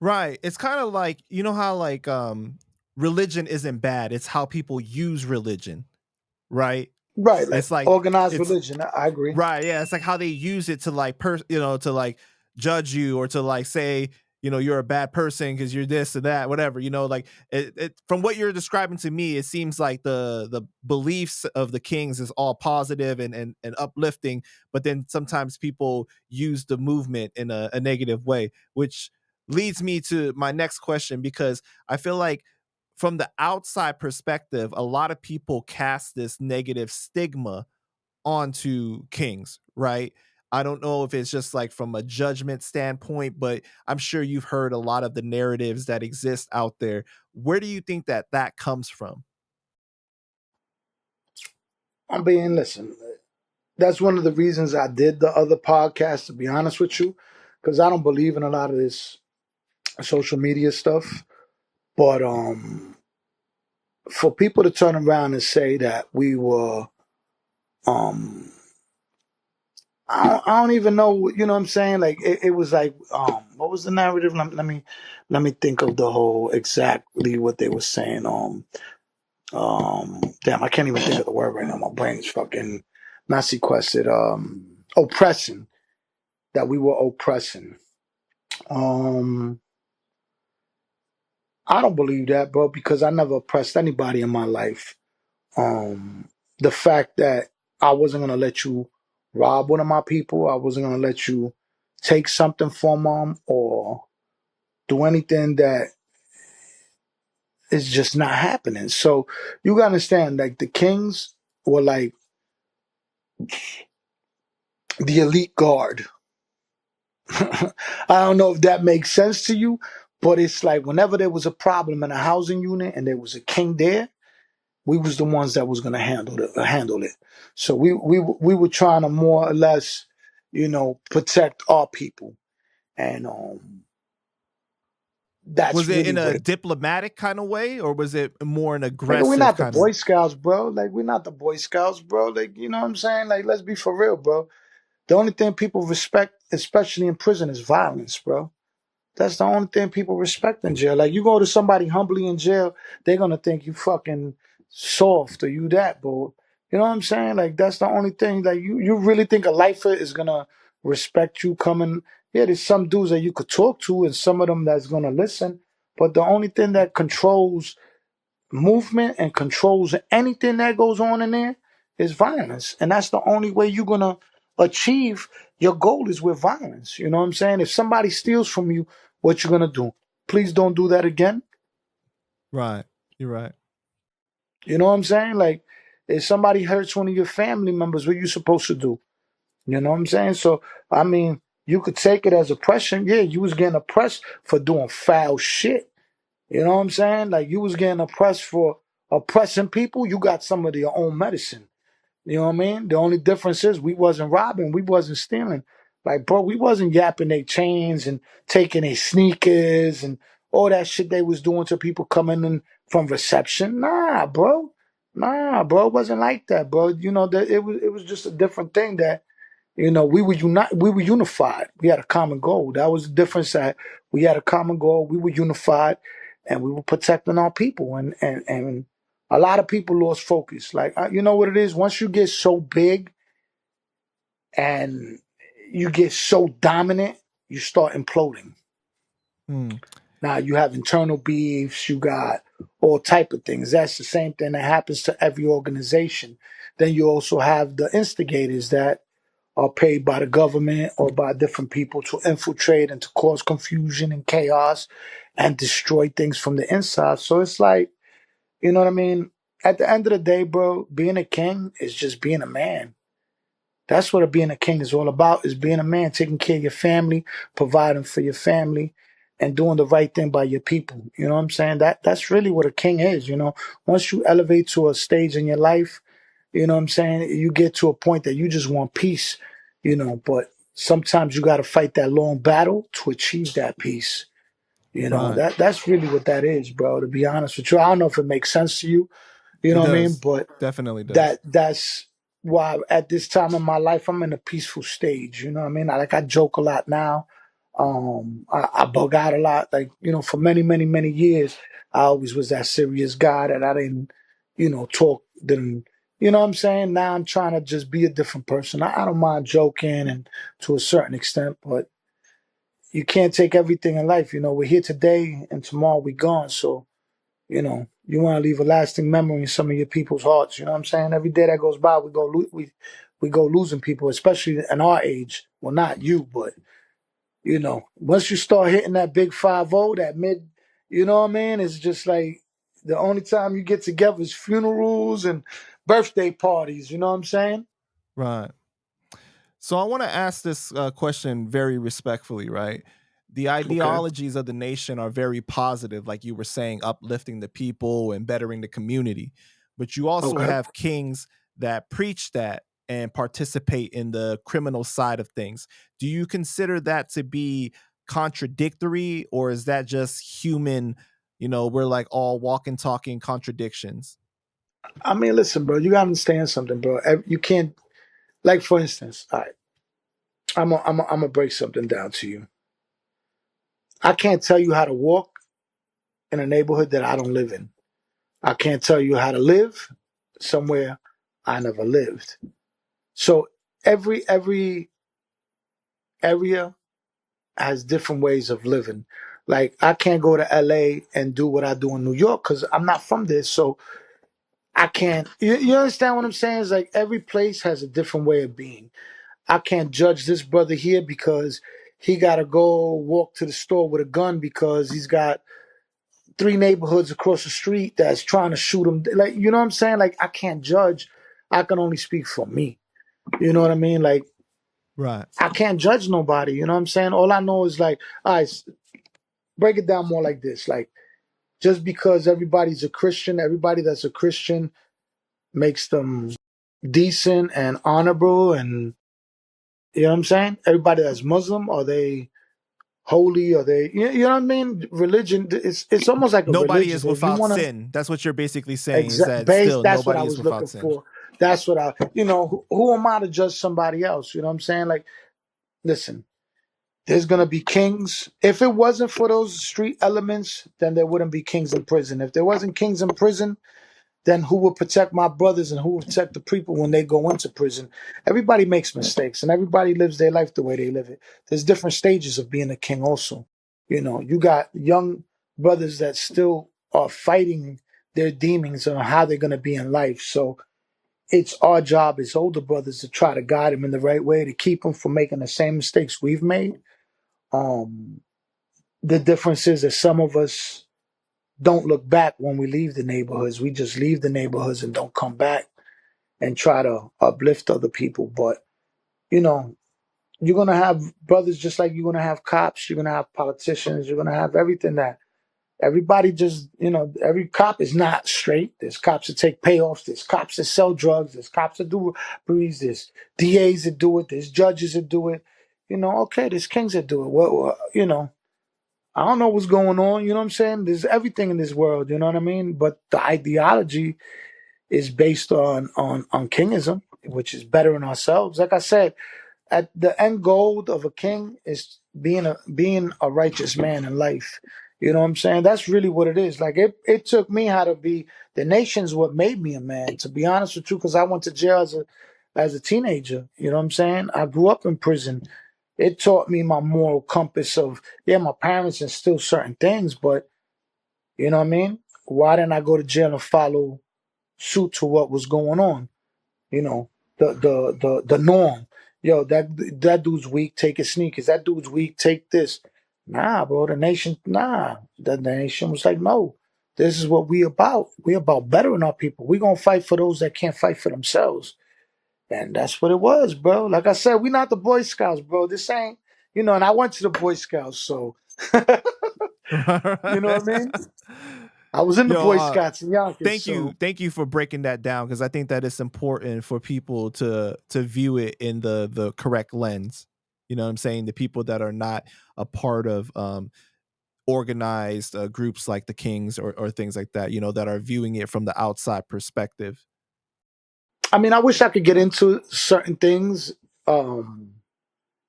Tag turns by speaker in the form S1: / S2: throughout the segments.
S1: Right. It's kind of like, you know how like religion isn't bad. It's how people use religion, right?
S2: Right, like
S1: It's like
S2: organized
S1: it's
S2: religion. I agree.
S1: right, yeah. It's like how they use it to like to like judge you or to like say, you're a bad person because you're this or that, whatever. Like from what you're describing to me, it seems like the beliefs of the kings is all positive and uplifting, but then sometimes people use the movement in a negative way, which leads me to my next question because I feel like from the outside perspective, a lot of people cast this negative stigma onto kings, right? I don't know if it's just like from a judgment standpoint, but I'm sure you've heard a lot of the narratives that exist out there. Where do you think that comes from?
S2: I'm being listen. That's one of the reasons I did the other podcast. To be honest with you, because I don't believe in a lot of this social media stuff. But for people to turn around and say that we were, um, I don't even know. You know what I'm saying? Like it was like, what was the narrative? Let me think of the whole exactly what they were saying. Damn, I can't even think of the word right now. My brain's fucking not sequestered. Oppressing, that we were oppressing. Um, I don't believe that, bro, because I never oppressed anybody in my life. Um, the fact that I wasn't gonna let you rob one of my people, I wasn't gonna let you take something from them or do anything that is just not happening. So you gotta understand, like the kings were like the elite guard. I don't know if that makes sense to you, but it's like whenever there was a problem in a housing unit and there was a king there, we was the ones that was gonna handle it. So we were trying to more or less, protect our people, and that's
S1: Was it
S2: really
S1: in
S2: what
S1: a
S2: it.
S1: diplomatic kind of way or was it more an
S2: Nigga, we're
S1: aggressive
S2: not the
S1: kind of?
S2: Boy Scouts, bro. Like we're not the Boy Scouts, bro. Like you know what I'm saying? Like let's be for real, bro. The only thing people respect, especially in prison, is violence, bro. That's the only thing people respect in jail. Like you go to somebody humbly in jail, they're gonna think you fucking soft or you that, but you know what I'm saying? Like that's the only thing. Like you really think a lifer is gonna respect you coming? Yeah, there's some dudes that you could talk to, and some of them that's gonna listen. But the only thing that controls movement and controls anything that goes on in there is violence. And that's the only way you're gonna achieve your goal is with violence. You know what I'm saying? If somebody steals from you, what you gonna do? Please don't do that again.
S1: Right. You're right.
S2: You know what I'm saying? Like if somebody hurts one of your family members, what you supposed to do? You know what I'm saying? So I mean, you could take it as oppression. Yeah, you was getting oppressed for doing foul shit. You know what I'm saying? Like you was getting oppressed for oppressing people. You got some of your own medicine. You know what I mean? The only difference is we wasn't robbing, we wasn't stealing. Like, bro, we wasn't yapping their chains and taking their sneakers and all that shit they was doing to people coming in from reception. Nah, bro. Nah, bro. It wasn't like that, bro. That it was just a different thing that we were unified. We had a common goal. That was the difference, that we had a common goal. We were unified and we were protecting our people. And a lot of people lost focus. Like, you know what it is? Once you get so big and you get so dominant, you start imploding.
S1: Hmm.
S2: Now you have internal beefs, you got all type of things. That's the same thing that happens to every organization. Then you also have the instigators that are paid by the government or by different people to infiltrate and to cause confusion and chaos and destroy things from the inside. So it's like, you know what I mean? At the end of the day, bro, being a king is just being a man. That's what being a king is all about, is being a man, taking care of your family, providing for your family, and doing the right thing by your people. You know what I'm saying? That's really what a king is, you know. Once you elevate to a stage in your life, you know what I'm saying, you get to a point that you just want peace, but sometimes you gotta fight that long battle to achieve that peace.
S1: Right.
S2: That's really what that is, bro, to be honest with you. I don't know if it makes sense to you, you
S1: It
S2: know what I mean?
S1: does.
S2: But
S1: Definitely does.
S2: that's why at this time in my life I'm in a peaceful stage. You know what I mean? I joke a lot now. I bug out a lot. Like, for many, many, many years, I always was that serious guy that I didn't, talk, didn't, you know what I'm saying? Now I'm trying to just be a different person. I don't mind joking and to a certain extent, but you can't take everything in life. We're here today and tomorrow we're gone. So, you want to leave a lasting memory in some of your people's hearts. You know what I'm saying? Every day that goes by, we go losing people, especially in our age. Well, not you, but once you start hitting that big 5-0, that mid, you know what I mean? It's just like the only time you get together is funerals and birthday parties. You know what I'm saying?
S1: Right. So I want to ask this question very respectfully, right? The
S2: Okay.
S1: ideologies of the nation are very positive, like you were saying, uplifting the people and bettering the community. But you also
S2: Okay.
S1: have kings that preach that and participate in the criminal side of things. Do you consider that to be contradictory, or is that just human? We're like all walking, talking contradictions.
S2: I mean, listen, bro, you got to understand something, bro. You can't, like, for instance, all right, I'm going to break something down to you. I can't tell you how to walk in a neighborhood that I don't live in. I can't tell you how to live somewhere I never lived. So every area has different ways of living. Like I can't go to LA and do what I do in New York because I'm not from there. So I can't. You understand what I'm saying? It's like every place has a different way of being. I can't judge this brother here because he got to go walk to the store with a gun because he's got three neighborhoods across the street that's trying to shoot him. Like, you know what I'm saying? Like, I can't judge. I can only speak for me. You know what I mean? Like,
S1: Right.
S2: I can't judge nobody. You know what I'm saying? All I know is like, all right, break it down more like this. Like, just because everybody's a Christian, everybody that's a Christian makes them decent and honorable. And, you know what I'm saying? Everybody that's Muslim, are they holy? Are they, you know what I mean? Religion, it's almost like a
S1: Nobody
S2: religion.
S1: is
S2: If you
S1: without
S2: want to,
S1: sin. That's what you're basically saying, is
S2: exact
S1: that
S2: base.
S1: still
S2: That's what I
S1: nobody is
S2: was
S1: without
S2: looking
S1: sin.
S2: for. That's what who am I to judge somebody else? You know what I'm saying? Like, listen, there's gonna be kings. If it wasn't for those street elements, then there wouldn't be kings in prison. If there wasn't kings in prison, then who would protect my brothers and who would protect the people when they go into prison? Everybody makes mistakes and everybody lives their life the way they live it. There's different stages of being a king also. You got young brothers that still are fighting their demons on how they're gonna be in life. So it's our job as older brothers to try to guide them in the right way to keep them from making the same mistakes we've made. Um, the difference is that some of us don't look back when we leave the neighborhoods. We just leave the neighborhoods and don't come back and try to uplift other people. But, you know, you're going to have brothers just like you're going to have cops, you're going to have politicians, you're going to have everything that everybody just, every cop is not straight. There's cops that take payoffs, there's cops that sell drugs, there's cops that do breeds, there's DAs that do it, there's judges that do it. Okay, there's kings that do it. I don't know what's going on, you know what I'm saying? There's everything in this world, you know what I mean? But the ideology is based on kingism, which is bettering ourselves. Like I said, at the end goal of a king is being a righteous man in life. You know what I'm saying? That's really what it is. Like it took me how to be the nation's what made me a man, to be honest with you, because I went to jail as a teenager. You know what I'm saying? I grew up in prison. It taught me my moral compass of, yeah, my parents instilled certain things, but you know what I mean? Why didn't I go to jail and follow suit to what was going on? You know, the norm. Yo, that dude's weak, take his sneakers. That dude's weak, take this. Nah, bro, The nation was like, no, this is what we about. We about bettering our people. We gonna fight for those that can't fight for themselves. And that's what it was, bro. Like I said, we not the Boy Scouts, bro. This ain't, and I went to the Boy Scouts, so you know what I mean? I was in the
S1: Yo,
S2: Boy Scouts in Yonkers, so
S1: thank you for breaking that down, because I think that it's important for people to view it in the correct lens. You know what I'm saying? The people that are not a part of organized groups like the Kings or things like that, that are viewing it from the outside perspective.
S2: I mean, I wish I could get into certain things, um,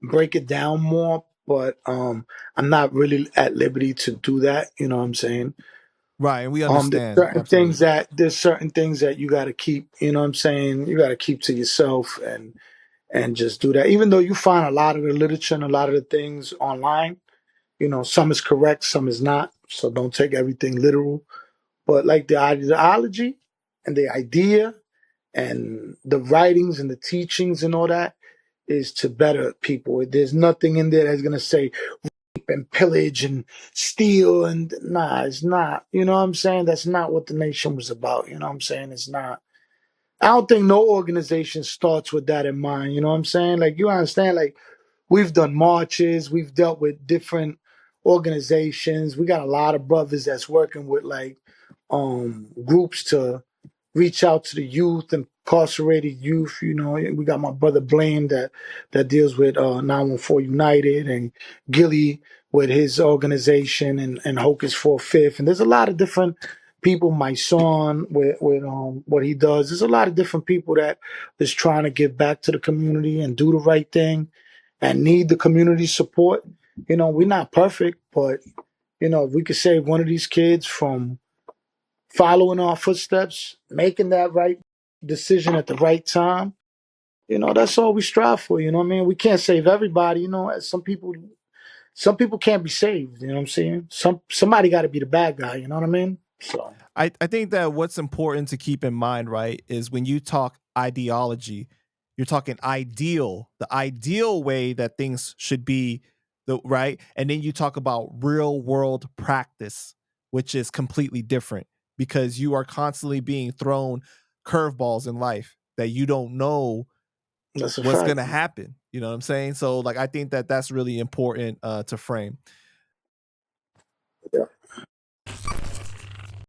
S2: break it down more, but I'm not really at liberty to do that. You know what I'm saying?
S1: Right, and we
S2: There's
S1: understand
S2: certain things
S1: absolutely.
S2: that you got to keep. You know what I'm saying? You got to keep to yourself and just do that. Even though you find a lot of the literature and a lot of the things online, some is correct, some is not. So don't take everything literal. But like the ideology and the idea and the writings and the teachings and all that is to better people. There's nothing in there that's gonna say rape and pillage and steal and nah, it's not. You know what I'm saying? That's not what the nation was about. You know what I'm saying? It's not. I don't think no organization starts with that in mind. You know what I'm saying? Like you understand, like we've done marches, we've dealt with different organizations. We got a lot of brothers that's working with like groups to reach out to the youth, incarcerated youth. We got my brother Blaine that deals with 914 United, and Gilly with his organization, and Hocus for Fifth. And there's a lot of different people. My son with what he does. There's a lot of different people that is trying to give back to the community and do the right thing and need the community support. We're not perfect, but if we could save one of these kids from following our footsteps, making that right decision at the right time, that's all we strive for. You know what I mean? We can't save everybody. As some people can't be saved. You know what I'm saying? Somebody got to be the bad guy. You know what I mean? So
S1: I think that what's important to keep in mind, right, is when you talk ideology, you're talking ideal, the ideal way that things should be, the right, and then you talk about real world practice, which is completely different because you are constantly being thrown curveballs in life that you don't know
S2: that's a
S1: what's
S2: fact.
S1: gonna happen. You know what I'm saying? So like I think that that's really important to frame.